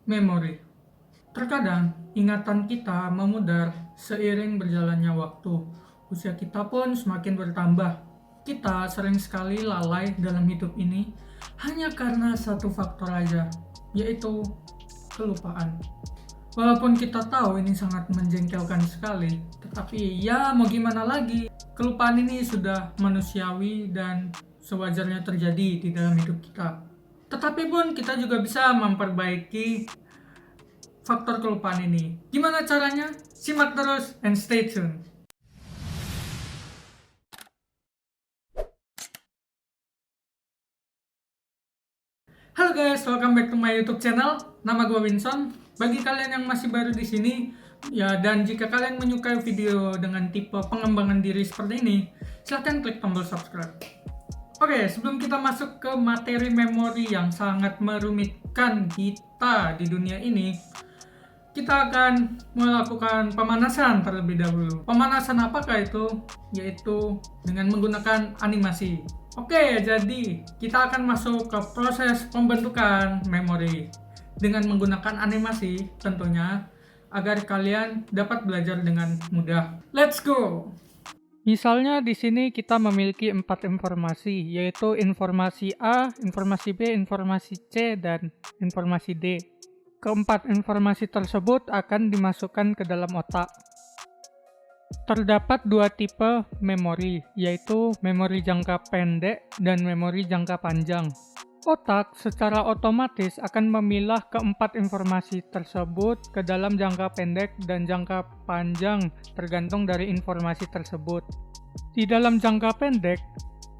Memori. Terkadang ingatan kita memudar seiring berjalannya waktu. Usia kita pun semakin bertambah. Kita sering sekali lalai dalam hidup ini hanya karena satu faktor aja, yaitu kelupaan. Walaupun kita tahu ini sangat menjengkelkan sekali, tetapi ya mau gimana lagi, kelupaan ini sudah manusiawi dan sewajarnya terjadi di dalam hidup kita. Tetapi pun kita juga bisa memperbaiki faktor kelupaan ini. Gimana caranya? Simak terus and stay tuned. Halo guys, welcome back to my YouTube channel. Nama gue Winson. Bagi kalian yang masih baru di sini, ya, dan jika kalian menyukai video dengan tipe pengembangan diri seperti ini, silahkan klik tombol subscribe. Oke, sebelum kita masuk ke materi memori yang sangat merumitkan kita di dunia ini, kita akan melakukan pemanasan terlebih dahulu. Pemanasan apakah itu? Yaitu dengan menggunakan animasi. Oke, jadi kita akan masuk ke proses pembentukan memori dengan menggunakan animasi tentunya, agar kalian dapat belajar dengan mudah. Let's go! Misalnya di sini kita memiliki 4 informasi, yaitu informasi A, informasi B, informasi C, dan informasi D. Keempat informasi tersebut akan dimasukkan ke dalam otak. Terdapat dua tipe memori, yaitu memori jangka pendek dan memori jangka panjang. Otak secara otomatis akan memilah keempat informasi tersebut ke dalam jangka pendek dan jangka panjang tergantung dari informasi tersebut. Di dalam jangka pendek,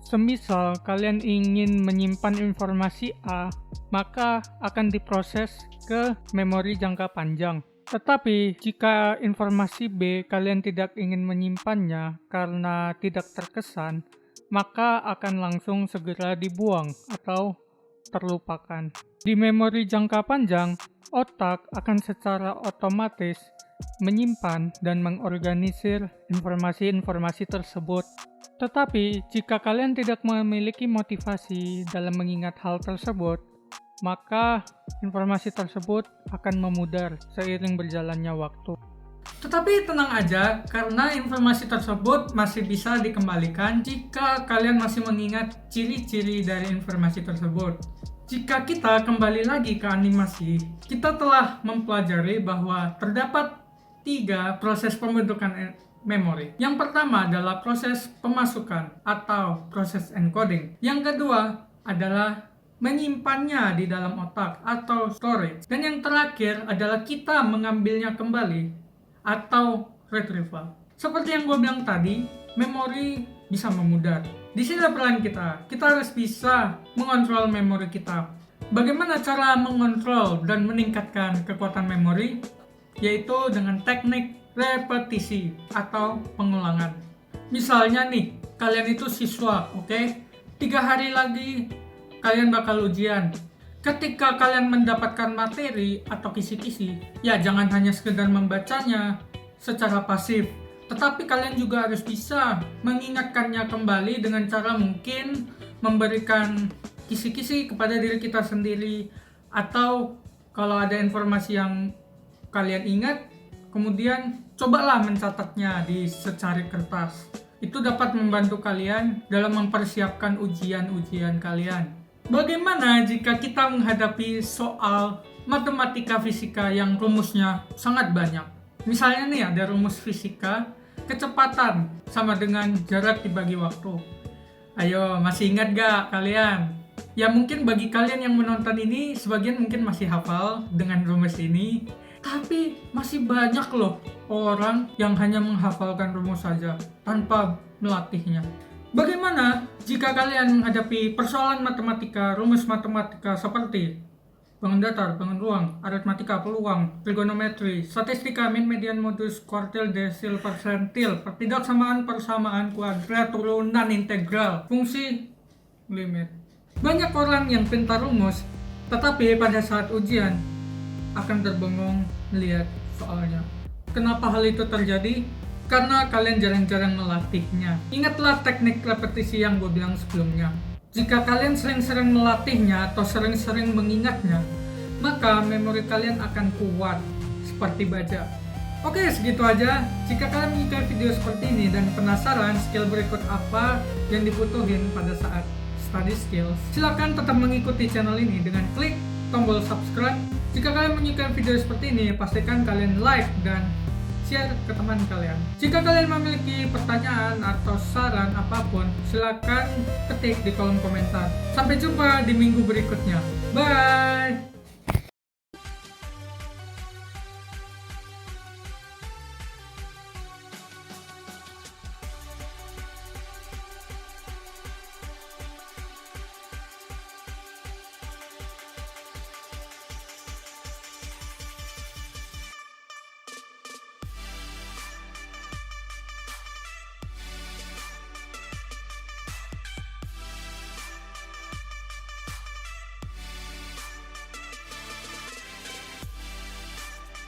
semisal kalian ingin menyimpan informasi A, maka akan diproses ke memori jangka panjang. Tetapi jika informasi B kalian tidak ingin menyimpannya karena tidak terkesan, maka akan langsung segera dibuang atau terlupakan. Di memori jangka panjang, otak akan secara otomatis menyimpan dan mengorganisir informasi-informasi tersebut. Tetapi jika kalian tidak memiliki motivasi dalam mengingat hal tersebut, maka informasi tersebut akan memudar seiring berjalannya waktu. Tetapi tenang aja, karena informasi tersebut masih bisa dikembalikan jika kalian masih mengingat ciri-ciri dari informasi tersebut. Jika kita kembali lagi ke animasi, kita telah mempelajari bahwa terdapat 3 proses pembentukan memori. Yang pertama adalah proses pemasukan atau proses encoding. Yang kedua adalah menyimpannya di dalam otak atau storage. Dan yang terakhir adalah kita mengambilnya kembali atau retrieval. Seperti yang gue bilang tadi, memori bisa memudar. Di sini peran kita harus bisa mengontrol memori kita. Bagaimana cara mengontrol dan meningkatkan kekuatan memori? Yaitu dengan teknik repetisi atau pengulangan. Misalnya nih, kalian itu siswa, oke? 3 hari lagi kalian bakal ujian. Ketika kalian mendapatkan materi atau kisi-kisi, ya jangan hanya sekedar membacanya secara pasif, tetapi kalian juga harus bisa mengingatkannya kembali dengan cara mungkin memberikan kisi-kisi kepada diri kita sendiri, atau kalau ada informasi yang kalian ingat, kemudian cobalah mencatatnya di secari kertas. Itu dapat membantu kalian dalam mempersiapkan ujian-ujian kalian. Bagaimana jika kita menghadapi soal matematika fisika yang rumusnya sangat banyak? Misalnya nih, ada rumus fisika, kecepatan sama dengan jarak dibagi waktu. Ayo, masih ingat gak kalian? Ya mungkin bagi kalian yang menonton ini, sebagian mungkin masih hafal dengan rumus ini. Tapi masih banyak loh orang yang hanya menghafalkan rumus saja tanpa melatihnya. Bagaimana jika kalian menghadapi persoalan matematika, rumus matematika seperti bangun datar, bangun ruang, aritmatika, peluang, trigonometri, statistika, min, median, modus, kuartil, desil, persentil, pertidaksamaan, persamaan, kuadrat, turunan, integral, fungsi, limit. Banyak orang yang pintar rumus, tetapi pada saat ujian akan terbengong melihat soalnya. Kenapa hal itu terjadi? Karena kalian jarang-jarang melatihnya. Ingatlah teknik repetisi yang gue bilang sebelumnya. Jika kalian sering-sering melatihnya atau sering-sering mengingatnya, maka memori kalian akan kuat seperti baja. Oke, segitu aja. Jika kalian menyukai video seperti ini dan penasaran skill berikut apa yang dibutuhin pada saat study skills, silakan tetap mengikuti channel ini dengan klik tombol subscribe. Jika kalian menyukai video seperti ini, pastikan kalian like dan share ke teman kalian. Jika kalian memiliki pertanyaan atau saran apapun, silakan ketik di kolom komentar. Sampai jumpa di minggu berikutnya. Bye!